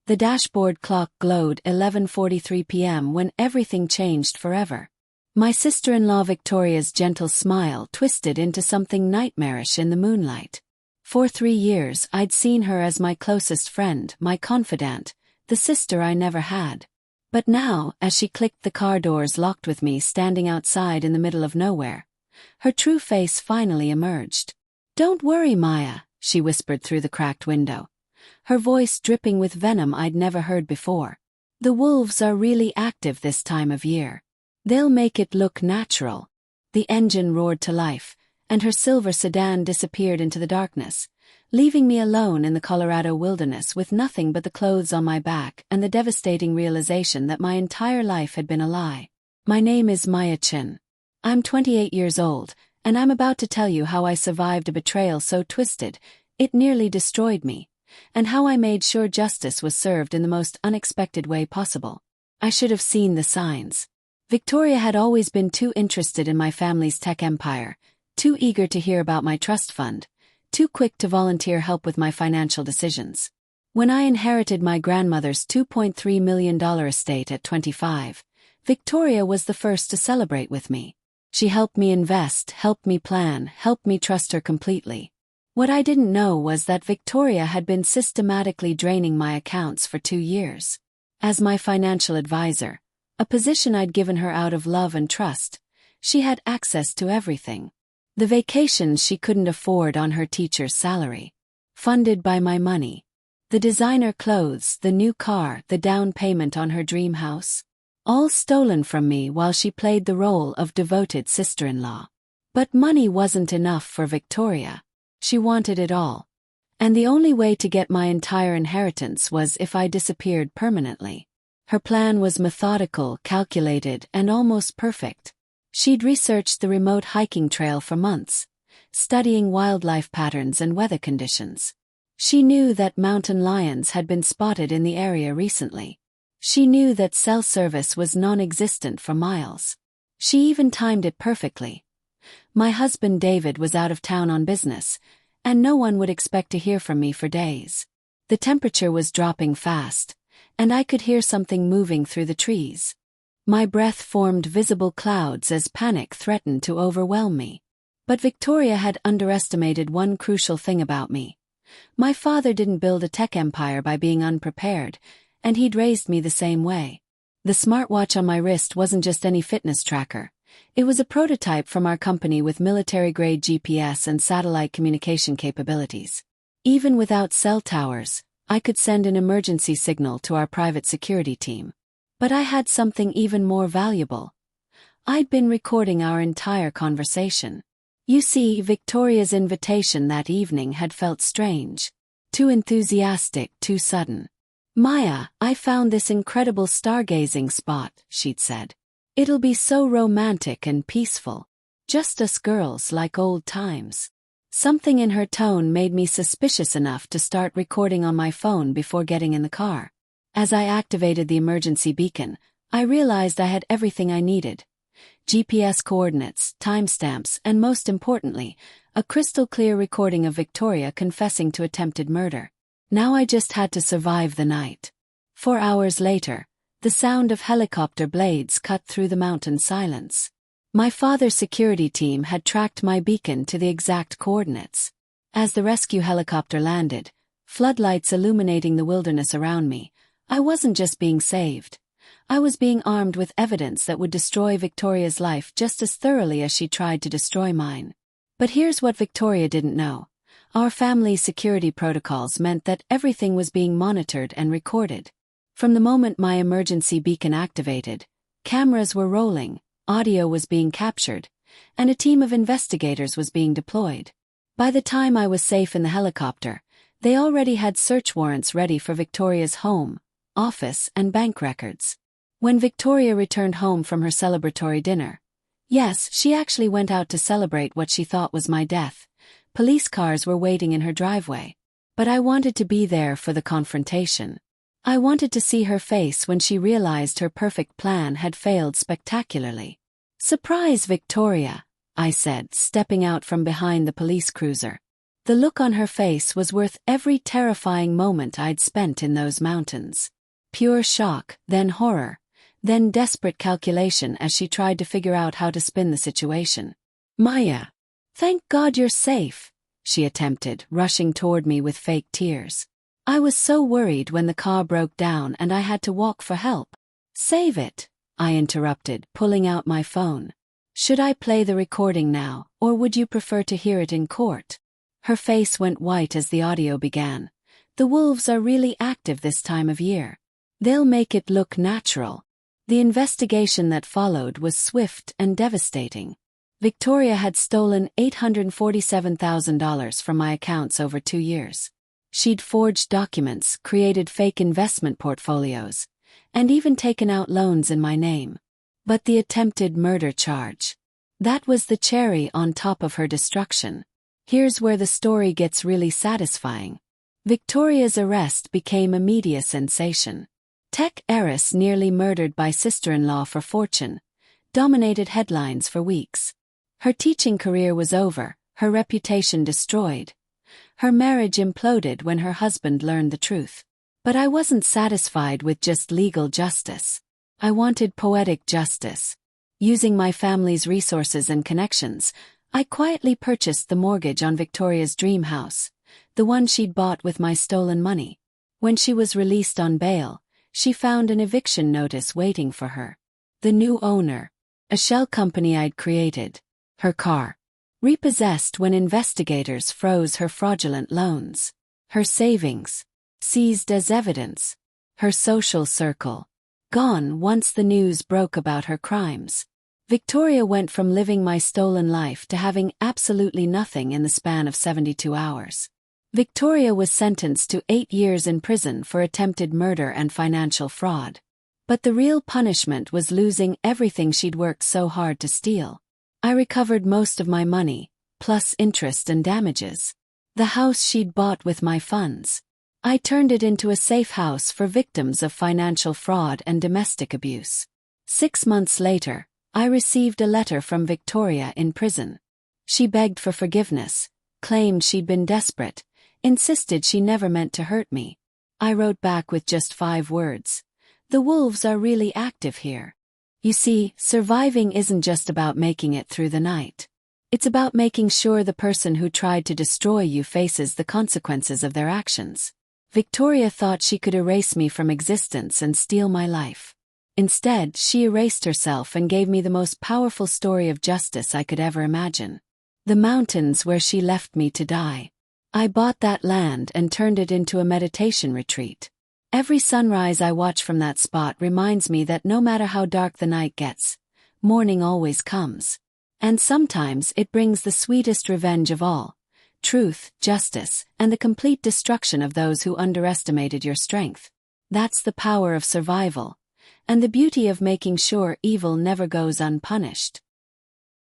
The dashboard clock glowed 11:43 p.m. when everything changed forever. My sister-in-law Victoria's gentle smile twisted into something nightmarish in the moonlight. For 3 years I'd seen her as my closest friend, my confidante, the sister I never had. But now, as she clicked the car doors locked with me standing outside in the middle of nowhere, her true face finally emerged. "Don't worry, Maya," she whispered through the cracked window, her voice dripping with venom I'd never heard before. "The wolves are really active this time of year. They'll make it look natural." The engine roared to life, and her silver sedan disappeared into the darkness, leaving me alone in the Colorado wilderness with nothing but the clothes on my back and the devastating realization that my entire life had been a lie. My name is Maya Chin. I'm 28 years old, and I'm about to tell you how I survived a betrayal so twisted, it nearly destroyed me, and how I made sure justice was served in the most unexpected way possible. I should have seen the signs. Victoria had always been too interested in my family's tech empire, too eager to hear about my trust fund, too quick to volunteer help with my financial decisions. When I inherited my grandmother's $2.3 million estate at 25, Victoria was the first to celebrate with me. She helped me invest, helped me plan, helped me trust her completely. What I didn't know was that Victoria had been systematically draining my accounts for 2 years. As my financial advisor, a position I'd given her out of love and trust, she had access to everything. The vacations she couldn't afford on her teacher's salary, funded by my money. The designer clothes, the new car, the down payment on her dream house. All stolen from me while she played the role of devoted sister-in-law. But money wasn't enough for Victoria. She wanted it all. And the only way to get my entire inheritance was if I disappeared permanently. Her plan was methodical, calculated, and almost perfect. She'd researched the remote hiking trail for months, studying wildlife patterns and weather conditions. She knew that mountain lions had been spotted in the area recently. She knew that cell service was non-existent for miles. She even timed it perfectly. My husband David was out of town on business, and no one would expect to hear from me for days. The temperature was dropping fast, and I could hear something moving through the trees. My breath formed visible clouds as panic threatened to overwhelm me. But Victoria had underestimated one crucial thing about me. My father didn't build a tech empire by being unprepared, and he'd raised me the same way. The smartwatch on my wrist wasn't just any fitness tracker. It was a prototype from our company with military-grade GPS and satellite communication capabilities. Even without cell towers, I could send an emergency signal to our private security team. But I had something even more valuable. I'd been recording our entire conversation. You see, Victoria's invitation that evening had felt strange. Too enthusiastic, too sudden. "Maya, I found this incredible stargazing spot," she'd said. "It'll be so romantic and peaceful. Just us girls like old times." Something in her tone made me suspicious enough to start recording on my phone before getting in the car. As I activated the emergency beacon, I realized I had everything I needed. GPS coordinates, timestamps, and most importantly, a crystal-clear recording of Victoria confessing to attempted murder. Now I just had to survive the night. 4 hours later, the sound of helicopter blades cut through the mountain silence. My father's security team had tracked my beacon to the exact coordinates. As the rescue helicopter landed, floodlights illuminating the wilderness around me, I wasn't just being saved. I was being armed with evidence that would destroy Victoria's life just as thoroughly as she tried to destroy mine. But here's what Victoria didn't know. Our family's security protocols meant that everything was being monitored and recorded. From the moment my emergency beacon activated, cameras were rolling, audio was being captured, and a team of investigators was being deployed. By the time I was safe in the helicopter, they already had search warrants ready for Victoria's home, office, and bank records. When Victoria returned home from her celebratory dinner, yes, she actually went out to celebrate what she thought was my death. Police cars were waiting in her driveway. But I wanted to be there for the confrontation. I wanted to see her face when she realized her perfect plan had failed spectacularly. "Surprise, Victoria," I said, stepping out from behind the police cruiser. The look on her face was worth every terrifying moment I'd spent in those mountains. Pure shock, then horror, then desperate calculation as she tried to figure out how to spin the situation. "Maya, thank God you're safe," she attempted, rushing toward me with fake tears. I was so worried when the car broke down and I had to walk for help. "Save it," I interrupted, pulling out my phone. "Should I play the recording now, or would you prefer to hear it in court?" Her face went white as the audio began. "The wolves are really active this time of year. They'll make it look natural." The investigation that followed was swift and devastating. Victoria had stolen $847,000 from my accounts over 2 years. She'd forged documents, created fake investment portfolios, and even taken out loans in my name. But the attempted murder charge, that was the cherry on top of her destruction. Here's where the story gets really satisfying. Victoria's arrest became a media sensation. Tech heiress nearly murdered by sister-in-law for fortune dominated headlines for weeks. Her teaching career was over, her reputation destroyed. Her marriage imploded when her husband learned the truth. But I wasn't satisfied with just legal justice. I wanted poetic justice. Using my family's resources and connections, I quietly purchased the mortgage on Victoria's dream house, the one she'd bought with my stolen money. When she was released on bail, she found an eviction notice waiting for her. The new owner, a shell company I'd created. Her car, repossessed when investigators froze her fraudulent loans. Her savings, seized as evidence. Her social circle, gone once the news broke about her crimes. Victoria went from living my stolen life to having absolutely nothing in the span of 72 hours. Victoria was sentenced to 8 years in prison for attempted murder and financial fraud. But the real punishment was losing everything she'd worked so hard to steal. I recovered most of my money, plus interest and damages. The house she'd bought with my funds. I turned it into a safe house for victims of financial fraud and domestic abuse. 6 months later, I received a letter from Victoria in prison. She begged for forgiveness, claimed she'd been desperate, insisted she never meant to hurt me. I wrote back with just 5 words. "The wolves are really active here." You see, surviving isn't just about making it through the night. It's about making sure the person who tried to destroy you faces the consequences of their actions. Victoria thought she could erase me from existence and steal my life. Instead, she erased herself and gave me the most powerful story of justice I could ever imagine. The mountains where she left me to die. I bought that land and turned it into a meditation retreat. Every sunrise I watch from that spot reminds me that no matter how dark the night gets, morning always comes. And sometimes it brings the sweetest revenge of all: truth, justice, and the complete destruction of those who underestimated your strength. That's the power of survival, and the beauty of making sure evil never goes unpunished.